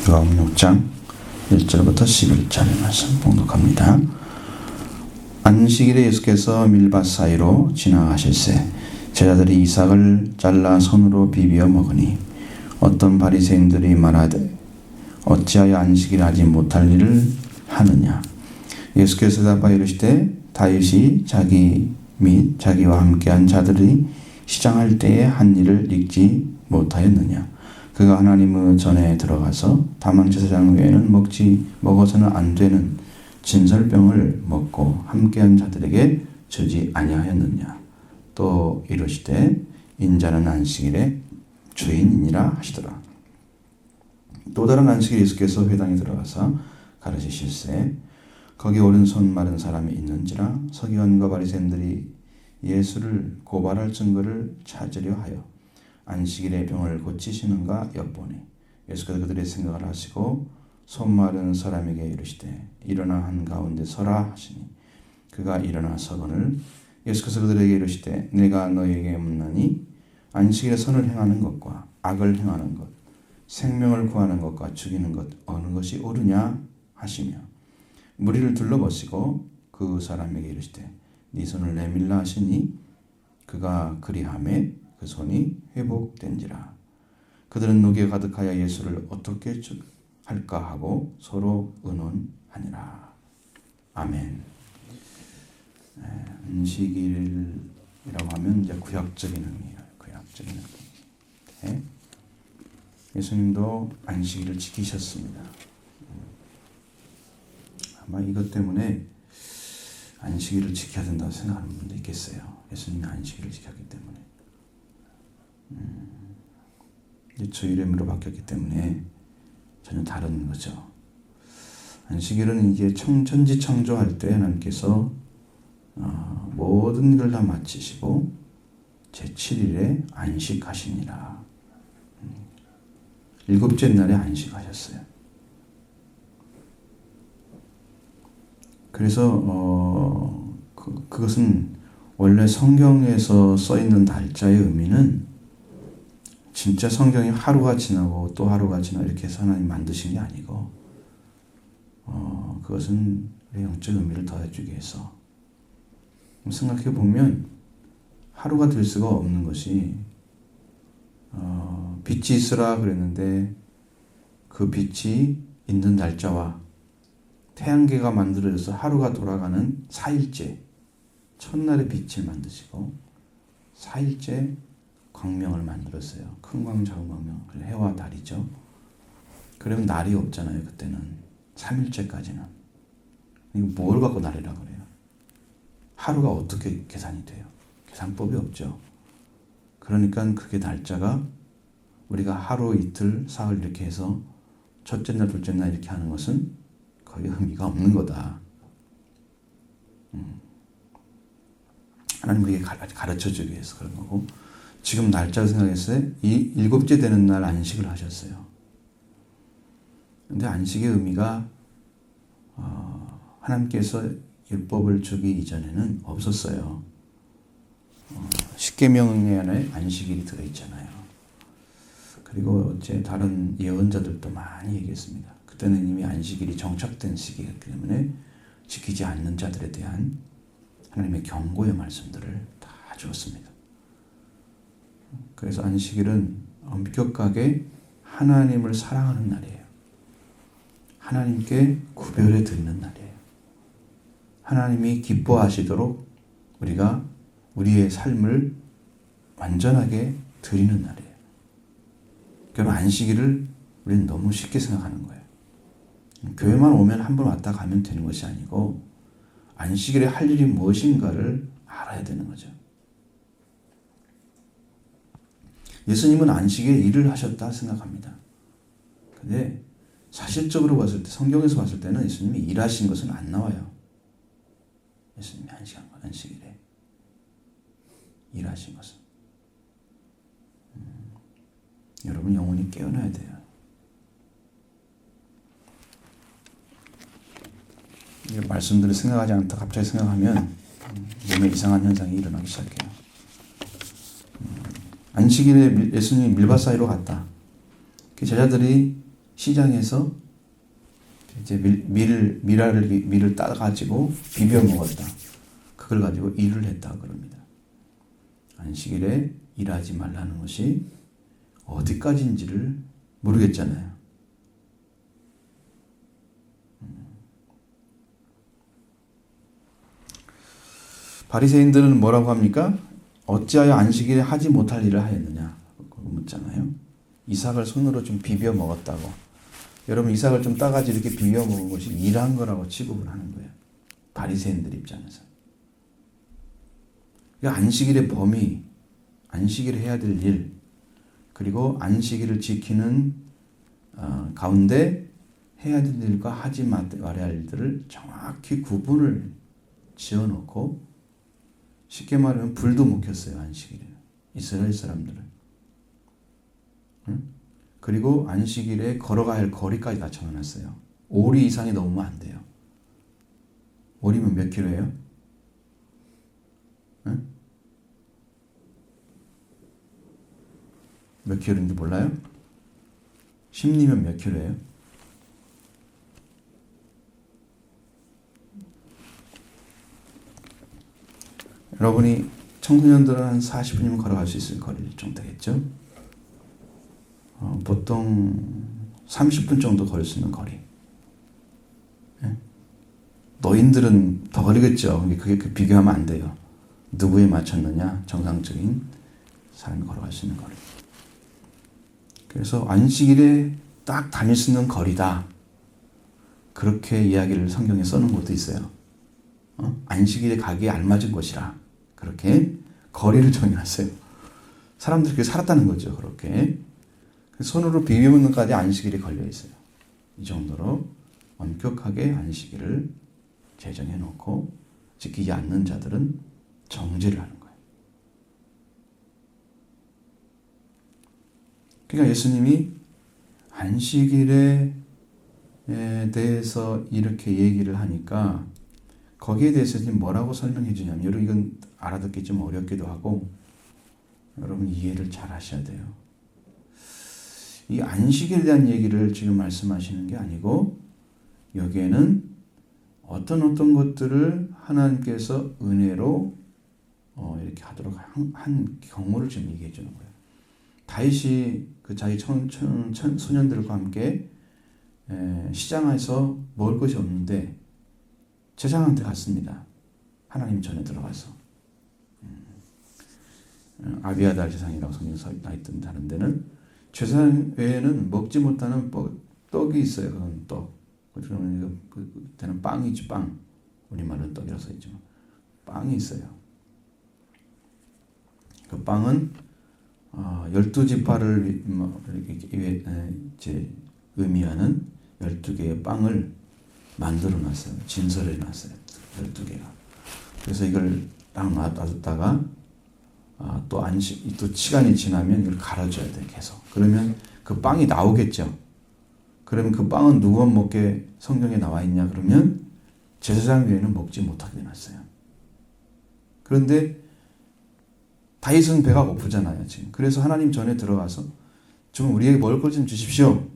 누가복음 6장 1절부터 11절의 말씀 봉독합니다. 안식일에 예수께서 밀밭 사이로 지나가실새 제자들이 이삭을 잘라 손으로 비비어 먹으니 어떤 바리새인들이 말하되 어찌하여 안식일에 하지 못할 일을 하느냐. 예수께서 대답하여 이르시되 다윗이 자기 및 자기와 함께한 자들이 시장할 때에 한 일을 읽지 못하였느냐. 그가 하나님의 전에 들어가서 다만 제사장 외에는 먹어서는 안 되는 진설병을 먹고 함께한 자들에게 주지 아니하였느냐. 또 이르시되 인자는 안식일의 주인이니라 하시더라. 또 다른 안식일에 예수께서 회당에 들어가서 가르치실새 거기 오른손 마른 사람이 있는지라 서기관과 바리새인들이 예수를 고발할 증거를 찾으려 하여 안식일에 병을 고치시는가 엿보니 예수께서 그들의 생각을 하시고 손 마른 사람에게 이르시되 일어나 한가운데 서라 하시니 그가 일어나 서거늘 예수께서 그들에게 이르시되 내가 너희에게 묻나니 안식일에 선을 행하는 것과 악을 행하는 것 생명을 구하는 것과 죽이는 것 어느 것이 옳으냐 하시며 무리를 둘러보시고 그 사람에게 이르시되 네 손을 내밀라 하시니 그가 그리하매 그 손이 회복된지라. 그들은 노기가 가득하여 예수를 어떻게 할까 하고 서로 의논하니라. 아멘. 안식일이라고 하면 이제 구약적인 의미예요. 구약적인 의미. 예수님도 안식일을 지키셨습니다. 아마 이것 때문에 안식일을 지켜야 된다고 생각하는 분도 있겠어요. 예수님이 안식일을 지켰기 때문에. 주일의 의미로 바뀌었기 때문에 전혀 다른 거죠. 안식일은 이제 천지창조할 때 하나님께서 모든 걸 다 마치시고 제7일에 안식하시니라. 일곱째 날에 안식하셨어요. 그래서 그것은 원래 성경에서 써있는 날짜의 의미는 진짜 성경이 하루가 지나고 또 하루가 지나고 이렇게 해서 하나님 만드신 게 아니고 그것은 영적 의미를 더해주기 위해서 생각해 보면 하루가 될 수가 없는 것이 빛이 있으라 그랬는데 그 빛이 있는 날짜와 태양계가 만들어져서 하루가 돌아가는 4일째 첫날에 빛을 만드시고 4일째 광명을 만들었어요. 큰 광, 작은 광명. 해와 달이죠. 그러면 날이 없잖아요. 그때는 3일째까지는. 이거 뭘 갖고 날이라고 그래요? 하루가 어떻게 계산이 돼요? 계산법이 없죠. 그러니까 그게 날짜가 우리가 하루, 이틀, 사흘 이렇게 해서 첫째 날, 둘째 날 이렇게 하는 것은 거의 의미가 없는 거다. 하나님 우리에게 가르쳐주기 위해서 그런 거고 지금 날짜를 생각했어요. 이 일곱째 되는 날 안식을 하셨어요. 근데 안식의 의미가 하나님께서 율법을 주기 이전에는 없었어요. 십계명에 안에 안식일이 들어있잖아요. 그리고 제 다른 예언자들도 많이 얘기했습니다. 그때는 이미 안식일이 정착된 시기이기 때문에 지키지 않는 자들에 대한 하나님의 경고의 말씀들을 다 주었습니다. 그래서 안식일은 엄격하게 하나님을 사랑하는 날이에요. 하나님께 구별해 드리는 날이에요. 하나님이 기뻐하시도록 우리가 우리의 삶을 완전하게 드리는 날이에요. 그럼 안식일을 우리는 너무 쉽게 생각하는 거예요. 교회만 오면 한 번 왔다 가면 되는 것이 아니고 안식일에 할 일이 무엇인가를 알아야 되는 거죠. 예수님은 안식일에 일을 하셨다 생각합니다. 근데 사실적으로 봤을 때 성경에서 봤을 때는 예수님이 일하신 것은 안 나와요. 예수님이 안식일에 일하신 것은. 여러분 영혼이 깨어나야 돼요. 말씀들을 생각하지 않다 갑자기 생각하면 몸에 이상한 현상이 일어나기 시작해요. 안식일에 예수님이 밀밭 사이로 갔다. 그 제자들이 시장에서 이제 밀을 따가지고 비벼 먹었다. 그걸 가지고 일을 했다 그럽니다. 안식일에 일하지 말라는 것이 어디까지인지를 모르겠잖아요. 바리새인들은 뭐라고 합니까? 어찌하여 안식일에 하지 못할 일을 하였느냐? 그거 묻잖아요. 이삭을 손으로 좀 비벼 먹었다고. 여러분 이삭을 좀 따가지고 이렇게 비벼 먹은 것이 일한 거라고 취급을 하는 거예요. 바리새인들 입장에서. 그러니까 안식일의 범위, 안식일에 해야 될 일, 그리고 안식일을 지키는 가운데 해야 될 일과 하지 말아야 할 일들을 정확히 구분을 지어놓고 쉽게 말하면 불도 못 켰어요. 안식일에. 이스라엘 사람들은. 응? 그리고 안식일에 걸어가야 할 거리까지 다 정해놨어요. 5리 이상이 넘으면 안 돼요. 5리면 몇 킬로예요? 응? 몇 킬로인지 몰라요? 10리면 몇 킬로예요? 여러분이 청소년들은 한 40분이면 걸어갈 수 있을 거리 정도 되겠죠? 보통 30분 정도 걸을 수 있는 거리. 예? 노인들은 더 걸리겠죠. 그게 비교하면 안 돼요. 누구에 맞췄느냐? 정상적인 사람이 걸어갈 수 있는 거리. 그래서 안식일에 딱 다닐 수 있는 거리다. 그렇게 이야기를 성경에 써놓은 것도 있어요. 안식일에 가기에 알맞은 곳이라. 그렇게 거리를 정해놨어요. 사람들이 그렇게 살았다는 거죠. 그렇게. 손으로 비비는 것까지 안식일이 걸려 있어요. 이 정도로 엄격하게 안식일을 제정해 놓고 지키지 않는 자들은 정죄를 하는 거예요. 그러니까 예수님이 안식일에 대해서 이렇게 얘기를 하니까 거기에 대해서 지금 뭐라고 설명해 주냐면, 여러분 이건 알아듣기 좀 어렵기도 하고 여러분 이해를 잘 하셔야 돼요. 이 안식일에 대한 얘기를 지금 말씀하시는 게 아니고 여기에는 어떤 것들을 하나님께서 은혜로 이렇게 하도록 한 경우를 지금 얘기해 주는 거예요. 다윗이 그 자기 소년들과 함께 시장에서 먹을 것이 없는데 제사장한테 갔습니다. 하나님 전에 들어가서. 아비아달 제사장이라고 성경에 나 있던 다른 데는 제사장 외에는 먹지 못하는 떡이 있어요. 그건 떡. 그러면 그때는 빵이지, 빵. 우리말은 떡이라고 써있지만 빵이 있어요. 그 빵은 12지파를 의미하는 12개의 빵을 만들어 놨어요. 진설해 놨어요. 12개가. 그래서 이걸 딱 놔뒀다가 또 시간이 지나면 이걸 갈아줘야 돼, 계속. 그러면 그 빵이 나오겠죠. 그러면 그 빵은 누가 먹게 성경에 나와 있냐? 그러면 제사장 외에는 먹지 못하게 해놨어요. 그런데 다윗은 배가 고프잖아요, 지금. 그래서 하나님 전에 들어가서 좀 우리에게 먹을 것 좀 주십시오.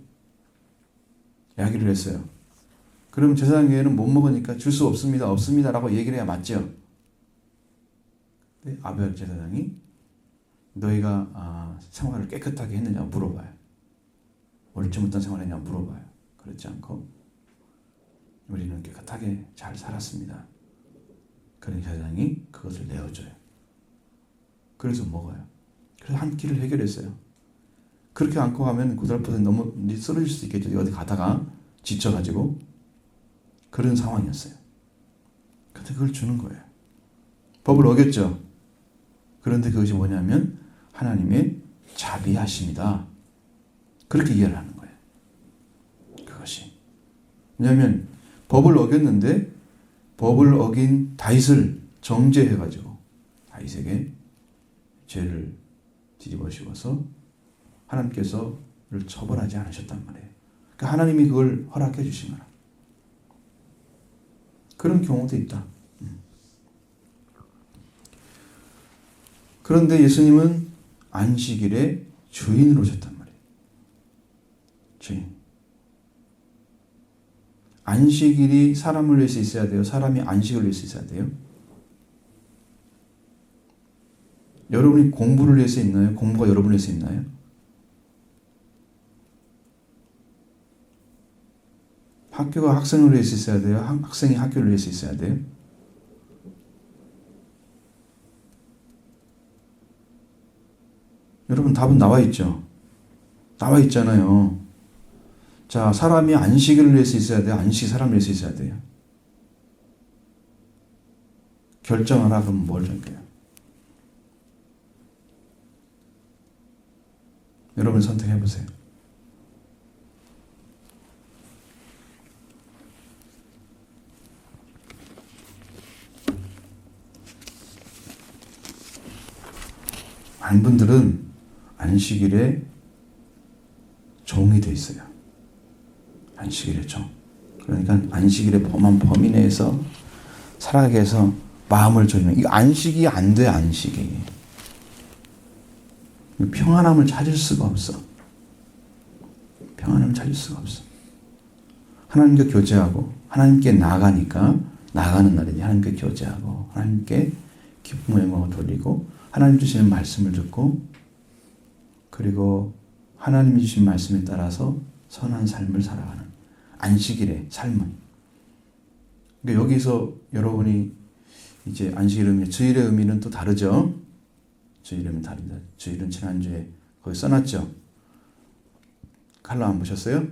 이야기를 했어요. 그럼 제사장 외에는 못 먹으니까 줄 수 없습니다. 없습니다라고 얘기를 해야 맞죠. 아벨 제사장이 너희가 생활을 깨끗하게 했느냐 물어봐요. 옳지 못한 생활을 했냐 물어봐요. 그렇지 않고 우리는 깨끗하게 잘 살았습니다. 그런 제사장이 그것을 내어줘요. 그래서 먹어요. 그래서 한 끼를 해결했어요. 그렇게 안고 가면 고달프서 너무 쓰러질 수도 있겠죠. 어디 가다가 지쳐가지고. 그런 상황이었어요. 근데 그걸 주는 거예요. 법을 어겼죠. 그런데 그것이 뭐냐면 하나님의 자비하심이다. 그렇게 이해를 하는 거예요. 그것이. 왜냐하면 법을 어겼는데 법을 어긴 다윗을 정죄해가지고 다윗에게 죄를 뒤집어 씌워서 하나님께서 그를 처벌하지 않으셨단 말이에요. 그러니까 하나님이 그걸 허락해 주신 거라. 그런 경우도 있다. 그런데 예수님은 안식일의 주인으로 오셨단 말이에요. 주인. 안식일이 사람을 위해서 있어야 돼요? 사람이 안식을 위해서 있어야 돼요? 여러분이 공부를 위해서 있나요? 공부가 여러분을 위해서 있나요? 학교가 학생을 위해서 있어야 돼요? 학생이 학교를 위해서 있어야 돼요? 여러분 답은 나와 있죠? 나와 있잖아요. 자, 사람이 안식일을 위해서 있어야 돼요? 안식이 사람을 위해서 있어야 돼요? 결정하라 그러면 뭘 할게요? 여러분 선택해 보세요. 많은 분들은 안식일에 종이 돼 있어요. 안식일의 종. 그러니까 안식일의 범한 범위 내에서 살아가게 해서 마음을 조이는. 이거 안식이 안 돼, 안식이. 평안함을 찾을 수가 없어. 평안함을 찾을 수가 없어. 하나님과 교제하고 하나님께 나아가니까 나아가는 날이지. 하나님께 교제하고 하나님께 기쁨과 영광을 돌리고 하나님 주시는 말씀을 듣고 그리고 하나님이 주신 말씀에 따라서 선한 삶을 살아가는 안식일의 삶은. 그러니까 여기서 여러분이 이제 안식일의 의미, 주일의 의미는 또 다르죠. 주일의 의미는 다릅니다. 주일은 지난주에 거기 써놨죠. 칼럼 안 보셨어요?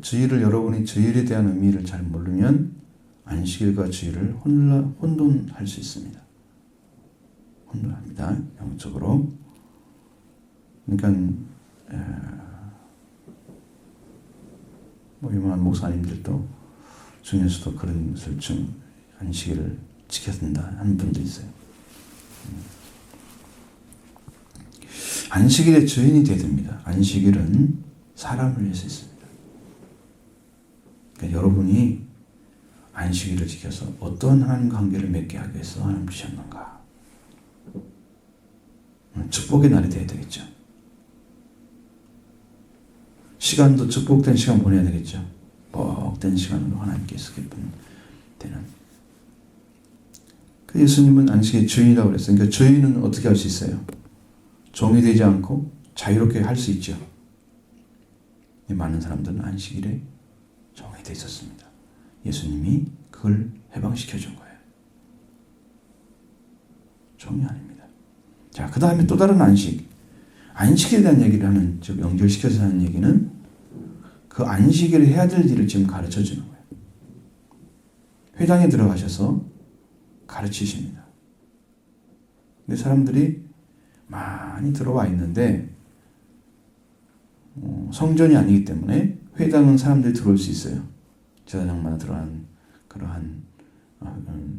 주일을 여러분이 주일에 대한 의미를 잘 모르면 안식일과 주일을 혼돈할 수 있습니다. 혼돈합니다. 영적으로. 그러니까 뭐 유명한 목사님들도 중에서도 그런 것을 좀 안식일을 지켜야 된다 하는 분도 있어요. 안식일의 주인이 되어야 됩니다. 안식일은 사람을 위해서 있습니다. 그러니까 여러분이 안식일을 지켜서 어떤 하나님 관계를 맺게 하기 위해서 하나님 주셨는가. 축복의 날이 되어야 되겠죠. 시간도 축복된 시간 보내야 되겠죠. 복된 시간으로 하나님께서 기쁨 되는. 그 예수님은 안식의 주인이라고 그랬어요. 그러니까 주인은 어떻게 할 수 있어요? 종이 되지 않고 자유롭게 할 수 있죠. 많은 사람들은 안식일에 종이 되어 있었습니다. 예수님이 그걸 해방시켜 준 거예요. 종이 아닙니다. 자, 그 다음에 또 다른 안식. 안식에 대한 얘기를 하는, 즉 연결시켜서 하는 얘기는 그 안식일에 해야 될 일을 지금 가르쳐 주는 거예요. 회당에 들어가셔서 가르치십니다. 근데 사람들이 많이 들어와 있는데 성전이 아니기 때문에 회당은 사람들이 들어올 수 있어요. 제사장마다 들어가는 그러한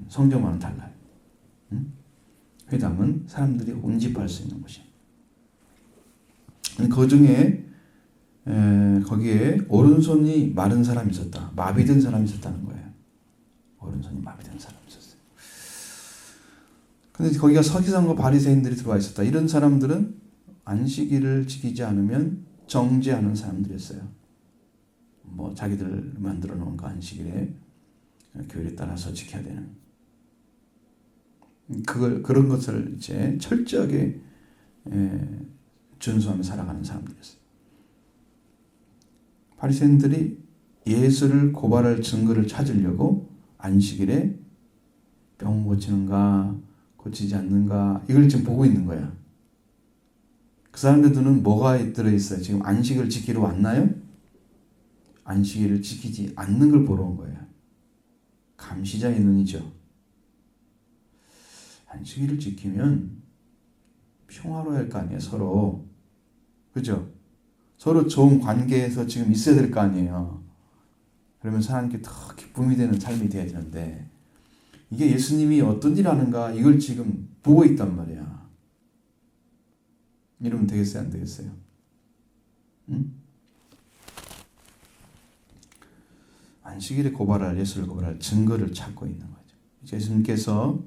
성전과는 달라요. 회당은 사람들이 운집할 수 있는 곳이에요. 그 중에 거기에 오른손이 마른 사람이 있었다. 마비된 사람이 있었다는 거예요. 오른손이 마비된 사람이 있었어요. 근데 거기가 서기관과 바리새인들이 들어와 있었다. 이런 사람들은 안식일을 지키지 않으면 정죄하는 사람들이었어요. 뭐 자기들 만들어 놓은 그 안식일에 교회에 따라서 지켜야 되는 그런 것을 이제 철저하게 준수하며 살아가는 사람들이었어요. 바리새인들이 예수를 고발할 증거를 찾으려고 안식일에 병 고치는가 고치지 않는가 이걸 지금 보고 있는 거야. 그 사람들 눈은 뭐가 들어있어요? 지금 안식을 지키러 왔나요? 안식일을 지키지 않는 걸 보러 온 거예요. 감시자의 눈이죠. 안식일을 지키면 평화로워야 할 거 아니에요, 서로. 그죠? 서로 좋은 관계에서 지금 있어야 될 거 아니에요. 그러면 하나님께 더 기쁨이 되는 삶이 돼야 되는데 이게 예수님이 어떤 일 하는가 이걸 지금 보고 있단 말이야. 이러면 되겠어요, 안 되겠어요? 응? 안식일에 고발할, 예수를 고발할 증거를 찾고 있는 거죠. 예수님께서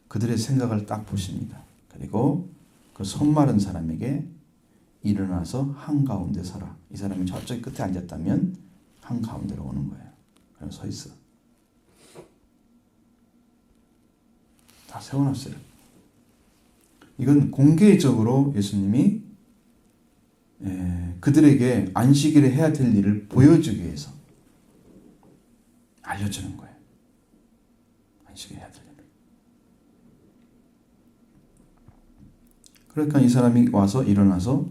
그들의 생각을 딱 보십니다. 그리고 그 손마른 사람에게 일어나서 한가운데 서라. 이 사람이 저쪽 끝에 앉았다면 한가운데로 오는 거예요. 그럼 서 있어. 다 세워놨어요. 이건 공개적으로 예수님이 그들에게 안식일에 해야 될 일을 보여주기 위해서 알려주는 거예요. 안식일에 해야 될 일을. 그러니까 이 사람이 와서 일어나서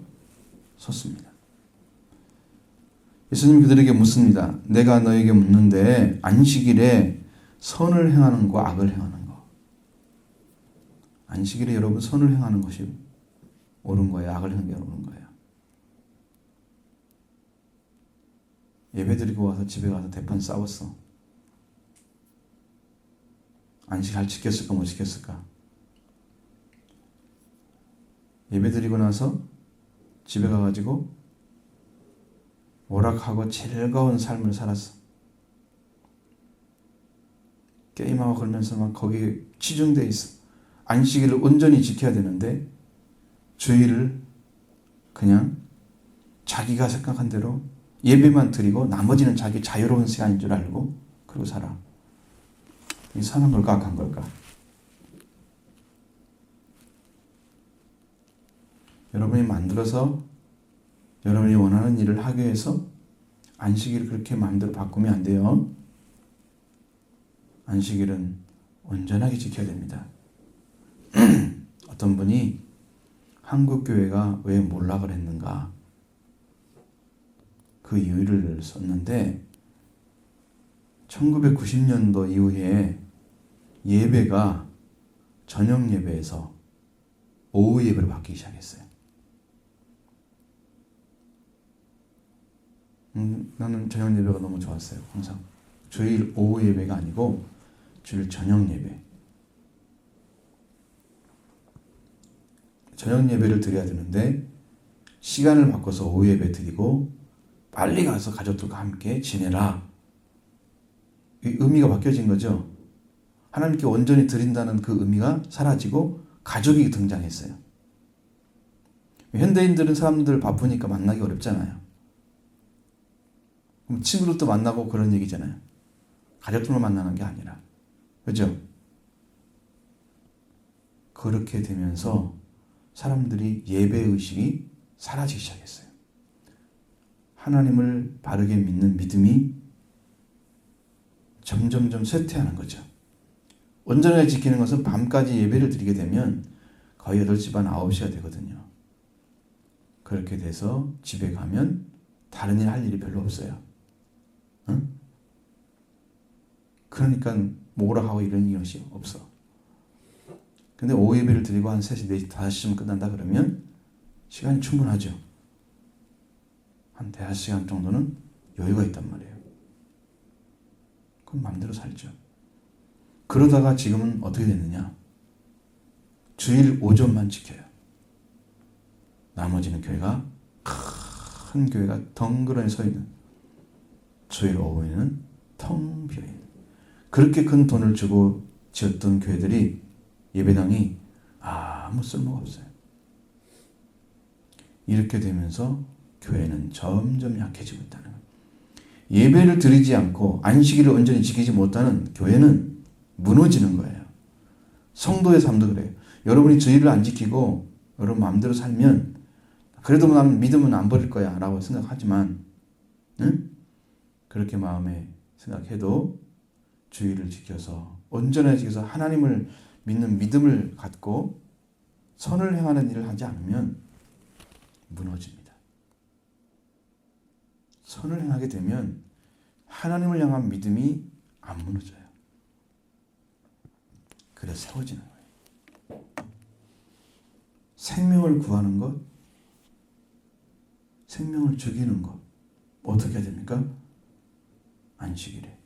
섰습니다. 예수님이 그들에게 묻습니다. 내가 너에게 묻는데 안식일에 선을 행하는 거 악을 행하는 거. 안식일에 여러분 선을 행하는 것이 옳은 거예요? 악을 행하는 게 옳은 거예요? 예배드리고 와서 집에 가서 대판 싸웠어. 안식 잘 지켰을까 못 지켰을까? 예배드리고 나서 집에 가가지고 오락하고 즐거운 삶을 살았어. 게임하고 그러면서 막 거기에 치중돼 있어. 안식일을 온전히 지켜야 되는데 주일을 그냥 자기가 생각한 대로 예배만 드리고 나머지는 자기 자유로운 시간인 줄 알고 그러고 살아. 이 선한 걸까 악한 걸까? 여러분이 만들어서 여러분이 원하는 일을 하기 위해서 안식일을 그렇게 마음대로 바꾸면 안 돼요. 안식일은 온전하게 지켜야 됩니다. 어떤 분이 한국 교회가 왜 몰락을 했는가 그 이유를 썼는데 1990년도 이후에 예배가 저녁 예배에서 오후 예배로 바뀌기 시작했어요. 나는 저녁 예배가 너무 좋았어요. 항상 주일 오후 예배가 아니고 주일 저녁 예배. 저녁 예배를 드려야 되는데 시간을 바꿔서 오후 예배 드리고 빨리 가서 가족들과 함께 지내라. 이 의미가 바뀌어진 거죠. 하나님께 온전히 드린다는 그 의미가 사라지고 가족이 등장했어요. 현대인들은 사람들 바쁘니까 만나기 어렵잖아요. 그럼 친구들도 만나고 그런 얘기잖아요. 가족들만 만나는 게 아니라. 그죠? 그렇게 되면서 사람들이 예배의식이 사라지기 시작했어요. 하나님을 바르게 믿는 믿음이 점점점 쇠퇴하는 거죠. 온전하게 지키는 것은 밤까지 예배를 드리게 되면 거의 8시 반, 9시가 되거든요. 그렇게 돼서 집에 가면 다른 일 할 일이 별로 없어요. 응? 그러니까 뭐라 하고 이런 것이 없어. 근데 오후 예배를 드리고 한 3시, 4시, 5시쯤 끝난다 그러면 시간이 충분하죠. 한 5시간 정도는 여유가 있단 말이에요. 그럼 마음대로 살죠. 그러다가 지금은 어떻게 됐느냐? 주일 오전만 지켜요. 나머지는 교회가 큰 교회가 덩그러니 서 있는, 주일 오후에는 텅 비어 있는, 그렇게 큰 돈을 주고 지었던 교회들이 예배당이 아무 쓸모가 없어요. 이렇게 되면서 교회는 점점 약해지고 있다는 거예요. 예배를 드리지 않고 안식일을 온전히 지키지 못하는 교회는 무너지는 거예요. 성도의 삶도 그래요. 여러분이 주일을 안 지키고 여러분 마음대로 살면 그래도 나는 믿음은 안 버릴 거야 라고 생각하지만 응? 그렇게 마음에 생각해도 주일을 지켜서 온전하게 지켜서 하나님을 믿는 믿음을 갖고 선을 행하는 일을 하지 않으면 무너집니다. 선을 행하게 되면 하나님을 향한 믿음이 안 무너져요. 그래서 세워지는 거예요. 생명을 구하는 것, 생명을 죽이는 것, 어떻게 해야 됩니까? 안식일에.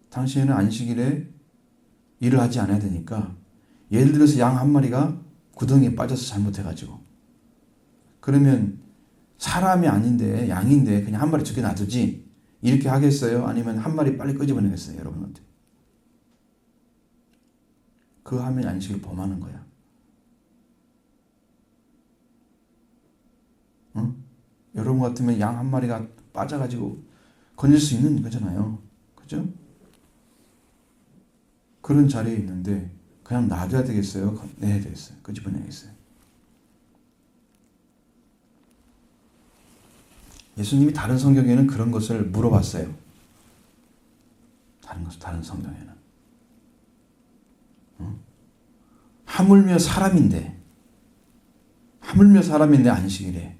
당시에는 안식일에 일을 하지 않아야 되니까, 예를 들어서 양 한 마리가 구덩이에 빠져서 잘못해가지고, 그러면 사람이 아닌데 양인데 그냥 한 마리 죽여 놔두지 이렇게 하겠어요? 아니면 한 마리 빨리 끄집어내겠어요? 여러분한테. 그 하면 안식을 범하는 거야. 응? 여러분 같으면 양 한 마리가 빠져가지고 건질 수 있는 거잖아요. 그죠? 그런 자리에 있는데 그냥 놔둬야 되겠어요? 내야 되겠어요? 끄집어내야겠어요? 예수님이 다른 성경에는 그런 것을 물어봤어요. 다른 성경에는. 하물며 사람인데 안식일에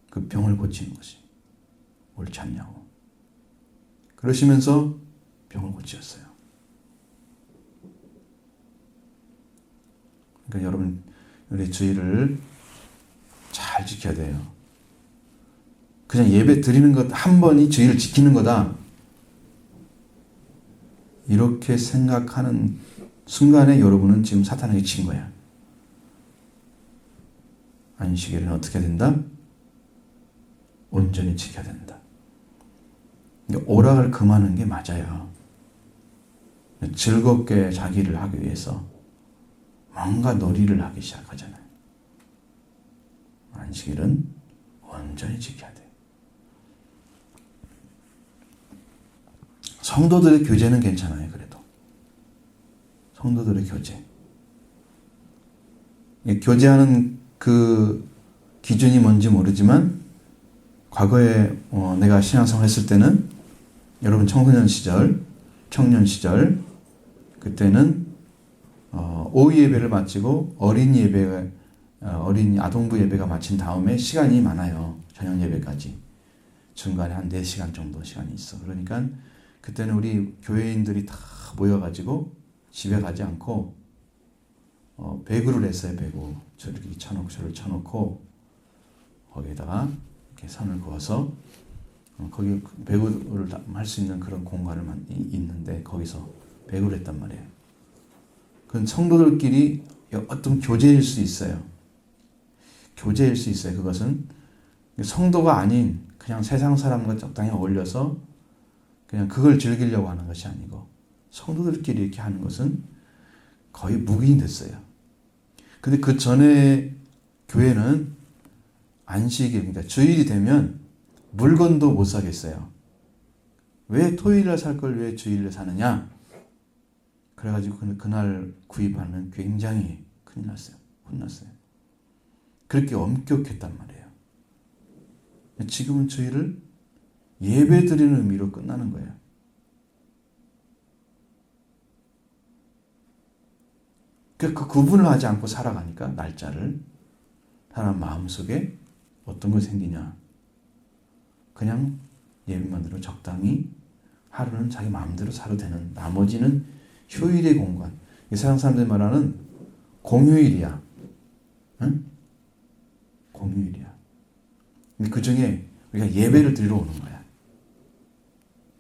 그 병을 고치는 것이 옳지 않냐고. 그러시면서 병을 고치셨어요. 그러니까 여러분, 우리 주의를 잘 지켜야 돼요. 그냥 예배 드리는 것 한 번이 주의를 지키는 거다. 이렇게 생각하는 순간에 여러분은 지금 사탄에게 친 거야. 안식일은 어떻게 된다? 온전히 지켜야 된다. 오락을 금하는 게 맞아요. 즐겁게 자기를 하기 위해서 뭔가 놀이를 하기 시작하잖아요. 안식일은 온전히 지켜야 돼. 성도들의 교제는 괜찮아요. 그래도 성도들의 교제, 교제하는 그 기준이 뭔지 모르지만 과거에 내가 신앙생활 했을 때는 여러분 청년 시절 그때는 오후 예배를 마치고 어린이 아동부 예배가 마친 다음에 시간이 많아요. 저녁 예배까지 중간에 한 4시간 정도 시간이 있어. 그러니까 그때는 우리 교회인들이 다 모여가지고 집에 가지 않고 배구를 했어요. 배구 저를 쳐놓고 거기에다가 이렇게 선을 그어서 거기 배구를 할 수 있는 그런 공간을 있는데 거기서 배구를 했단 말이에요. 그건 성도들끼리 어떤 교제일 수 있어요. 그것은 성도가 아닌 그냥 세상 사람과 적당히 어울려서 그냥 그걸 즐기려고 하는 것이 아니고 성도들끼리 이렇게 하는 것은 거의 묵인이 됐어요. 근데 그 전에 교회는 안식일, 그러니까 주일이 되면 물건도 못 사겠어요. 왜 토요일날 살 걸 왜 주일날 사느냐? 그래가지고 그날 구입하면 굉장히 큰일 났어요. 혼났어요. 그렇게 엄격했단 말이에요. 지금은 주일을 예배 드리는 의미로 끝나는 거예요. 그 구분을 하지 않고 살아가니까 날짜를 사람 마음속에 어떤 거 생기냐. 그냥 예배만 들어 적당히 하루는 자기 마음대로 살아도 되는 나머지는 휴일의 공간. 이 세상 사람들이 말하는 공휴일이야. 응? 공휴일이야. 근데 그 중에 우리가 예배를 드리러 오는 거야.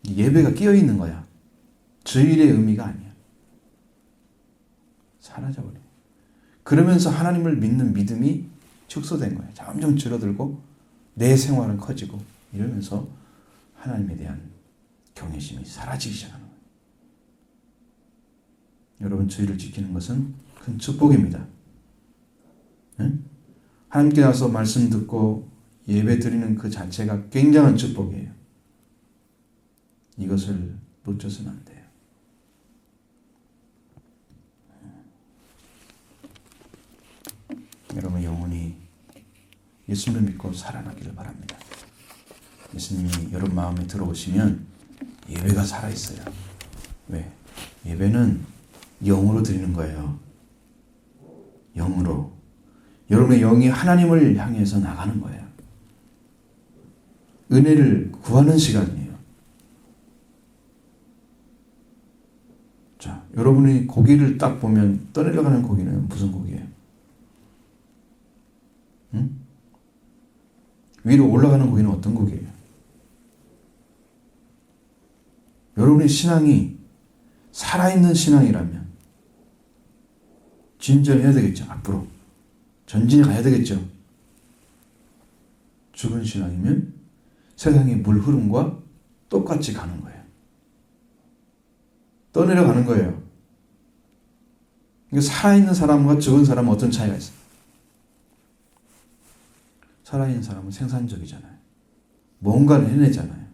예배가 끼어 있는 거야. 주일의 의미가 아니야. 사라져버려. 그러면서 하나님을 믿는 믿음이 축소된 거야. 점점 줄어들고 내 생활은 커지고 이러면서 하나님에 대한 경외심이 사라지기 시작하는 거예요. 여러분 주일을 지키는 것은 큰 축복입니다. 응? 하나님께 나서 말씀 듣고 예배 드리는 그 자체가 굉장한 축복이에요. 이것을 놓쳐서는 안 돼요. 여러분 영혼이 예수님을 믿고 살아나기를 바랍니다. 예수님이 여러분 마음에 들어오시면 예배가 살아있어요. 왜? 예배는 영으로 드리는 거예요. 영으로. 여러분의 영이 하나님을 향해서 나가는 거예요. 은혜를 구하는 시간이에요. 자, 여러분이 고기를 딱 보면 떠내려가는 고기는 무슨 고기예요? 응? 위로 올라가는 고기는 어떤 고기예요? 여러분의 신앙이 살아있는 신앙이라면 진전해야 되겠죠. 앞으로 전진해 가야 되겠죠. 죽은 신앙이면 세상의 물 흐름과 똑같이 가는 거예요. 떠내려가는 거예요. 그러니까 살아있는 사람과 죽은 사람은 어떤 차이가 있어요? 살아있는 사람은 생산적이잖아요. 뭔가를 해내잖아요.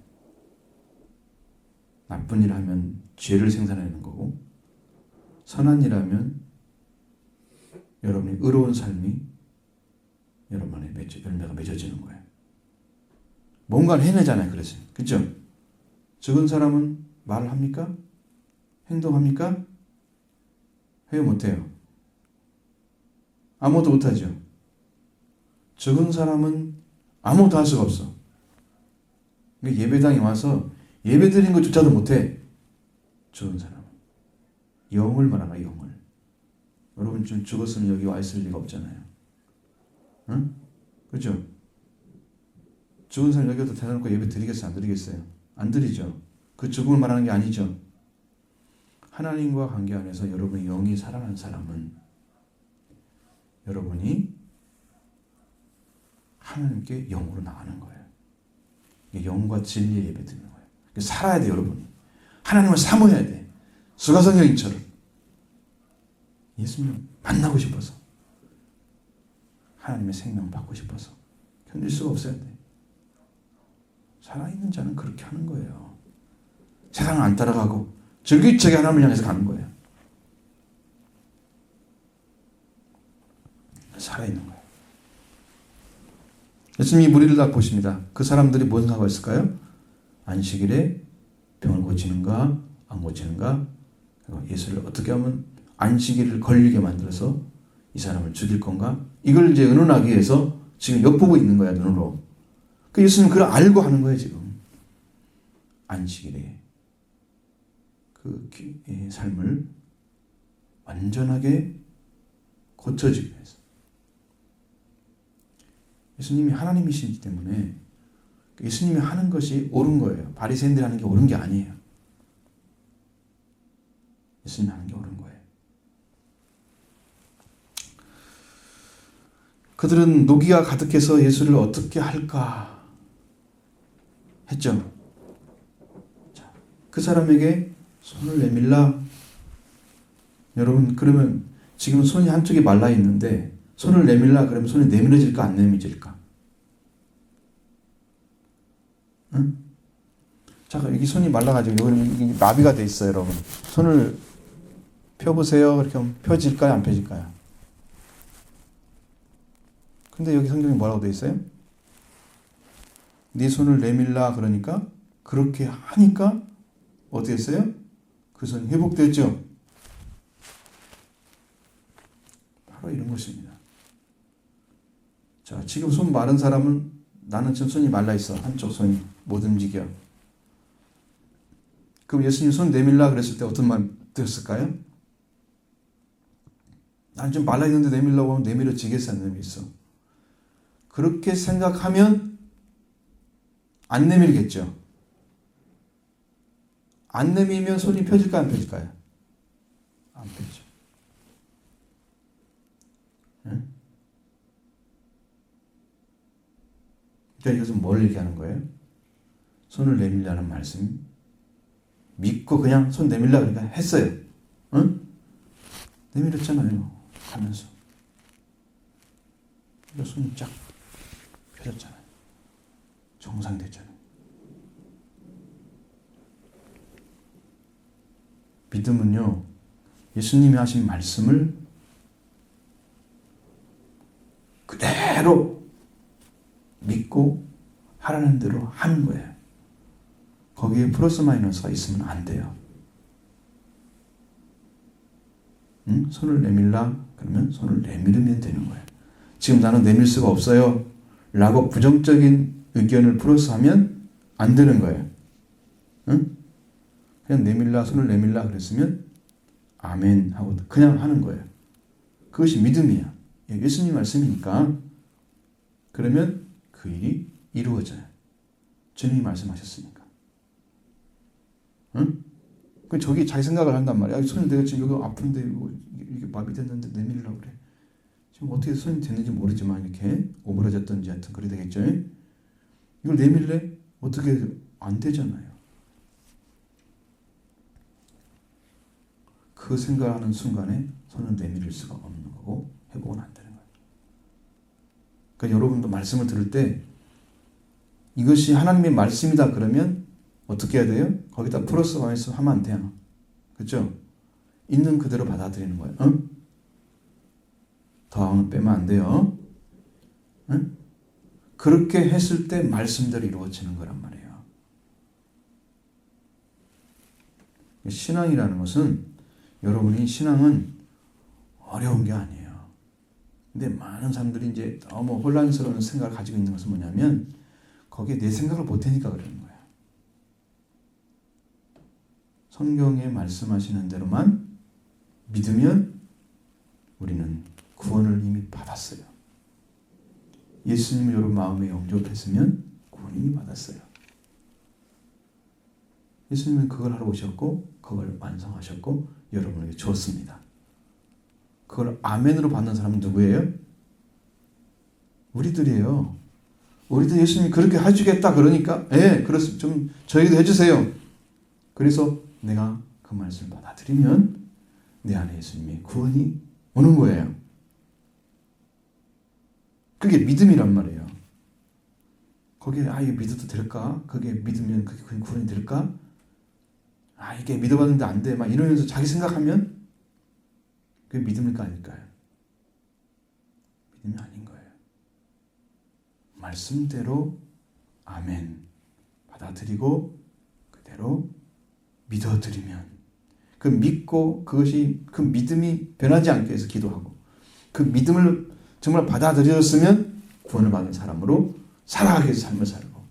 나쁜 일 하면 죄를 생산하는 거고, 선한 일 하면 여러분이 의로운 삶이 여러분의 열매가 맺어지는 거예요. 뭔가를 해내잖아요. 그래서. 그렇죠? 죽은 사람은 말을 합니까? 행동합니까? 해요, 못해요? 아무것도 못하죠. 죽은 사람은 아무것도 할 수가 없어. 그러니까 예배당에 와서 예배 드리는 것조차도 못해. 죽은 사람은. 영을 말하나, 영을. 여러분 좀 죽었으면 여기 와 있을 리가 없잖아요. 응? 그죠? 죽은 사람 여기다 대놓고 예배 드리겠어요? 안 드리겠어요? 안 드리죠. 그 죽음을 말하는 게 아니죠. 하나님과 관계 안에서 여러분의 영이 살아난 사람은 여러분이 하나님께 영으로 나가는 거예요. 영과 진리의 예배 드리는 거예요. 살아야 돼, 여러분이. 하나님을 사모해야 돼. 수가성여인처럼. 예수님 만나고 싶어서. 하나님의 생명 받고 싶어서. 견딜 수가 없어야 돼. 살아있는 자는 그렇게 하는 거예요. 세상을 안 따라가고 줄기차게 하나님을 향해서 가는 거예요. 살아있는 거예요. 예수님이 무리를 다 보십니다. 그 사람들이 무슨 하고 있을까요? 안식일에 병을 고치는가 안 고치는가, 예수를 어떻게 하면 안식일을 걸리게 만들어서 이 사람을 죽일 건가, 이걸 이제 의논하기 위해서 지금 엿보고 있는 거야, 눈으로. 그 예수님은 그걸 알고 하는 거예요, 지금. 안식일에 그 삶을 완전하게 고쳐지기 위해서. 예수님이 하나님이시기 때문에 예수님이 하는 것이 옳은 거예요. 바리새인들이 하는 게 옳은 게 아니에요. 예수님이 하는 게 옳은 거예요. 그들은 노기가 가득해서 예수를 어떻게 할까 했죠. 자, 그 사람에게 손을 내밀라. 여러분, 그러면 지금 손이 한쪽이 말라 있는데 손을 내밀라 그러면 손이 내밀어질까 안 내밀어질까? 응? 잠깐, 여기 손이 말라가지고 여기 마비가 돼 있어요, 여러분. 손을 펴보세요. 그렇게 하면 펴질까요, 안 펴질까요? 근데 여기 성경에 뭐라고 돼 있어요? 네 손을 내밀라 그러니까 그렇게 하니까 어떻게 했어요? 그 손이 회복됐죠? 바로 이런 것입니다. 자, 지금 손 마른 사람은 나는 지금 손이 말라 있어. 한쪽 손이 못 움직여. 그럼 예수님 손 내밀라 그랬을 때 어떤 마음 들었을까요? 난 좀 말라 있는데 내밀라고 하면 내밀어지겠어, 안 내밀겠어? 그렇게 생각하면 안 내밀겠죠. 안 내밀면 손이 펴질까요, 안 펴질까요? 안 펴죠. 응? 그러니까 이것은 뭘 얘기하는 거예요? 손을 내밀라는 말씀. 믿고 그냥 손 내밀라 그러니까 했어요. 응? 내밀었잖아요. 하면서. 그러니까 손이 쫙 펴졌잖아요. 정상이 됐잖아요. 믿음은요, 예수님이 하신 말씀을 그대로 믿고 하라는 대로 하는 거예요. 거기에 플러스 마이너스가 있으면 안 돼요. 응? 손을 내밀라 그러면 손을 내밀으면 되는 거예요. 지금 나는 내밀 수가 없어요 라고 부정적인 의견을 플러스하면 안 되는 거예요. 응? 그냥 내밀라, 손을 내밀라 그랬으면 아멘 하고 그냥 하는 거예요. 그것이 믿음이야. 예수님 말씀이니까. 그러면 그 일이 이루어져요. 주님이 말씀하셨으니까. 응? 그 저기 자기 생각을 한단 말이야. 손이 내가 지금 여기 아픈데 이게 마비됐는데 내밀려고 그래. 지금 어떻게 손이 됐는지 모르지만 이렇게 오므라졌던지 하여튼 그래 되겠죠. 이걸 내밀래? 어떻게 안 되잖아요. 그 생각하는 순간에 손을 내밀 수가 없는 거고 회복은 안 되는 거예요. 그러니까 여러분도 말씀을 들을 때 이것이 하나님의 말씀이다 그러면 어떻게 해야 돼요? 거기다 플러스 마이너스 하면 안 돼요. 그렇죠? 있는 그대로 받아들이는 거예요. 응? 더하면 빼면 안 돼요. 응? 그렇게 했을 때 말씀대로 이루어지는 거란 말이에요. 신앙이라는 것은 여러분이 신앙은 어려운 게 아니에요. 근데 많은 사람들이 이제 너무 혼란스러운 생각을 가지고 있는 것은 뭐냐면 거기에 내 생각을 보태니까 그러는 거예요. 성경에 말씀하시는 대로만 믿으면 우리는 구원을 이미 받았어요. 예수님을 여러분 마음에 영접했으면 구원 이미 받았어요. 예수님은 그걸 하러 오셨고 그걸 완성하셨고 여러분에게 주었습니다. 그걸 아멘으로 받는 사람은 누구예요? 우리들이에요. 우리도 예수님이 그렇게 해주겠다 그러니까 그렇습니다. 좀 저희도 해주세요. 그래서 내가 그 말씀을 받아들이면 내 안에 예수님의 구원이 오는 거예요. 그게 믿음이란 말이에요. 거기에 이게 믿어도 될까? 그게 믿으면 그게 구원이 될까? 이게 믿어봤는데 안 돼. 막 이러면서 자기 생각하면 그게 믿음일까 아닐까요? 믿음이 아닌 거예요. 말씀대로 아멘 받아들이고 그대로 믿어드리면 그 믿고 그것이 그 믿음이 변하지 않게 해서 기도하고 그 믿음을 정말 받아들였으면 구원을 받은 사람으로 살아가기 위해서 삶을 살고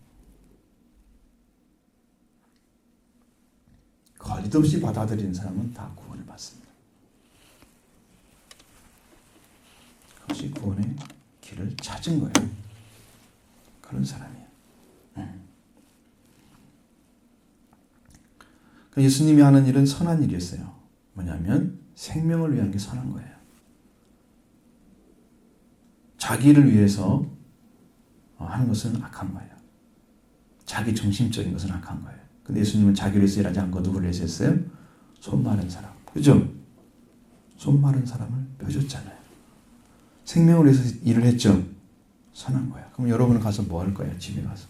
거짓 없이 받아들이는 사람은 다 구원을 받습니다. 그것이 구원의 길을 찾은 거예요. 그런 사람이에요. 예수님이 하는 일은 선한 일이었어요. 뭐냐면 생명을 위한 게 선한 거예요. 자기를 위해서 하는 것은 악한 거예요. 자기 중심적인 것은 악한 거예요. 근데 예수님은 자기를 위해서 일하지 않고 누구를 위해서 했어요? 손 마른 사람. 그죠? 손 마른 사람을 펴줬잖아요. 생명을 위해서 일을 했죠. 선한 거예요. 그럼 여러분은 가서 뭐 할 거예요? 집에 가서.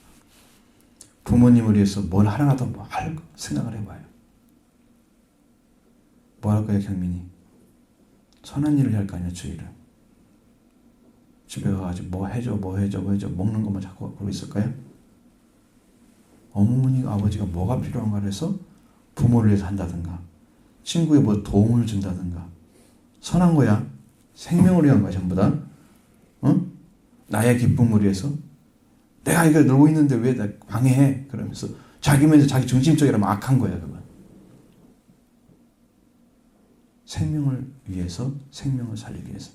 부모님을 위해서 뭘 하나라도 뭐 할 생각을 해봐요. 뭐 할 거예요, 경민이? 선한 일을 할 거 아니야, 주일은. 집에 가가지고 뭐 해줘 먹는 것만 자꾸 그러고 있을까요? 어머니, 아버지가 뭐가 필요한가 해서 부모를 위해서 한다든가 친구에 뭐 도움을 준다든가 선한 거야. 생명을 위한 거야, 전부 다. 나의 기쁨을 위해서 내가 이거 놀고 있는데 왜 나 방해해? 그러면서 자기면서 자기 중심적이라면 악한 거야, 그건. 생명을 위해서, 생명을 살리기 위해서.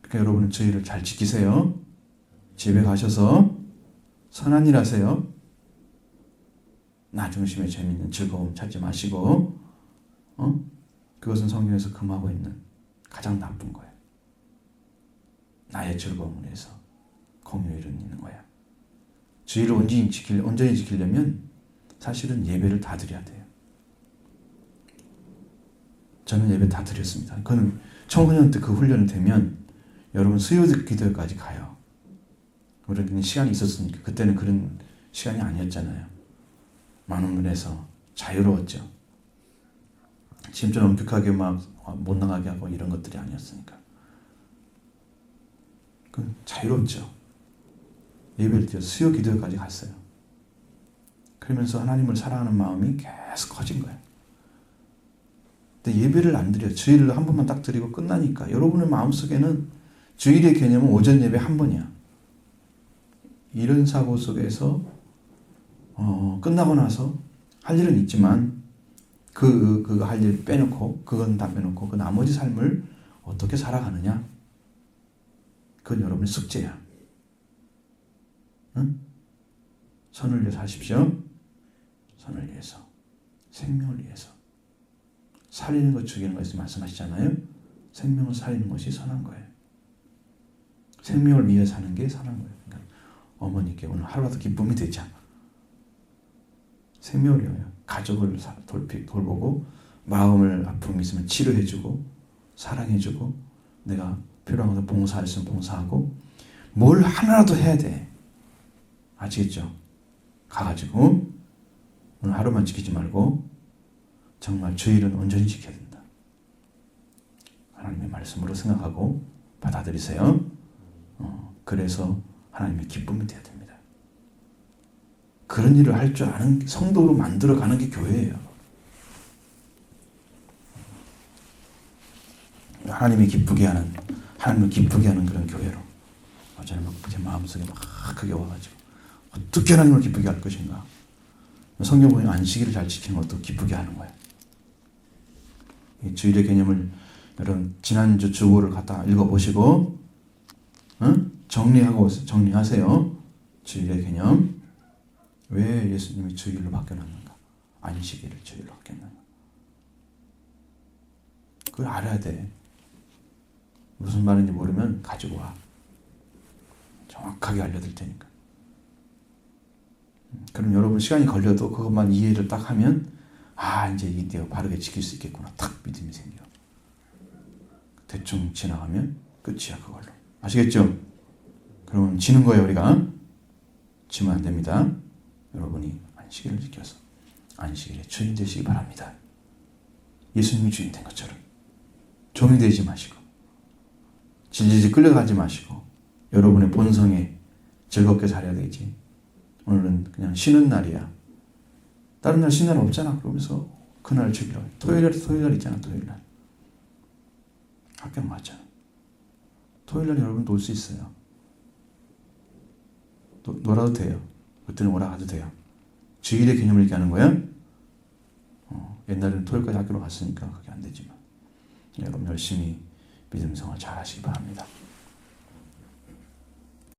그러니까 여러분은 주의를 잘 지키세요. 집에 가셔서 선한 일 하세요. 나 중심의 재미있는 즐거움 찾지 마시고, 그것은 성경에서 금하고 있는 가장 나쁜 거예요. 나의 즐거움을 위해서 공휴일은 있는 거야. 주의를 온전히 지키려면 사실은 예배를 다 드려야 돼요. 저는 예배 다 드렸습니다. 그건 청소년 때 그 훈련이 되면 여러분 수요 기도까지 가요. 우리는 시간이 있었으니까. 그때는 그런 시간이 아니었잖아요. 많은 면에서 자유로웠죠. 지금처럼 엄격하게 막 못 나가게 하고 이런 것들이 아니었으니까. 그 자유롭죠. 예배를 드려 수요 기도까지 갔어요. 그러면서 하나님을 사랑하는 마음이 계속 커진 거예요. 근데 예배를 안 드려요. 주일을 한 번만 딱 드리고 끝나니까 여러분의 마음속에는 주일의 개념은 오전 예배 한 번이야. 이런 사고 속에서 끝나고 나서 할 일은 있지만 그거 할 일 빼놓고 그건 다 빼놓고 그 나머지 삶을 어떻게 살아가느냐? 그건 여러분의 숙제야. 응? 선을 위해서 하십시오. 선을 위해서. 생명을 위해서. 살리는 것 죽이는 것에서 말씀하시잖아요. 생명을 살리는 것이 선한 거예요. 생명을 위해 사는 게 선한 거예요. 그러니까 어머니께 오늘 하루라도 기쁨이 되자. 생명이에요. 가족을 돌보고 마음을 아픔이 있으면 치료해주고 사랑해주고 내가 필요한 것을 봉사할 수 있으면 봉사하고 뭘 하나라도 해야 돼. 아시겠죠? 가가지고 오늘 하루만 지키지 말고 정말 주일은 온전히 지켜야 된다. 하나님의 말씀으로 생각하고 받아들이세요. 그래서 하나님의 기쁨이 되어야 됩니다. 그런 일을 할 줄 아는 성도로 만들어가는 게 교회예요. 하나님을 기쁘게 하는 그런 교회로. 저는 제 마음속에 막 크게 와가지고 어떻게 하나님을 기쁘게 할 것인가. 성경 보면 안식일을 잘 지키는 것도 기쁘게 하는 거예요. 이 주일의 개념을 여러분 지난주 주보를 갖다 읽어보시고 정리하세요. 주일의 개념. 왜 예수님이 주일로 바뀌어놨는가? 안식일을 주일로 바뀌었는가? 그걸 알아야 돼. 무슨 말인지 모르면 가지고 와. 정확하게 알려드릴 테니까. 그럼 여러분 시간이 걸려도 그것만 이해를 딱 하면 이제 이대로 바르게 지킬 수 있겠구나. 탁 믿음이 생겨. 대충 지나가면 끝이야 그걸로. 아시겠죠? 그러면 지는 거예요 우리가. 지면 안 됩니다. 여러분이 안식일을 지켜서 안식일의 주인 되시기 바랍니다. 예수님이 주인 된 것처럼 종이 되지 마시고 질질 끌려가지 마시고 여러분의 본성에 즐겁게 살아야 되지. 오늘은 그냥 쉬는 날이야. 다른 날 쉬는 날 없잖아. 그러면서 그날 주기로. 토요일 있잖아. 토요일날. 학교 맞잖아. 토요일날 여러분 놀 수 있어요. 놀아도 돼요. 그때는 오라 가도 돼요. 주일의 개념을 얘기하는 거야. 옛날에는 토요일까지 학교로 갔으니까 그게 안 되지만 여러분 열심히 믿음 생활 잘 하시기 바랍니다.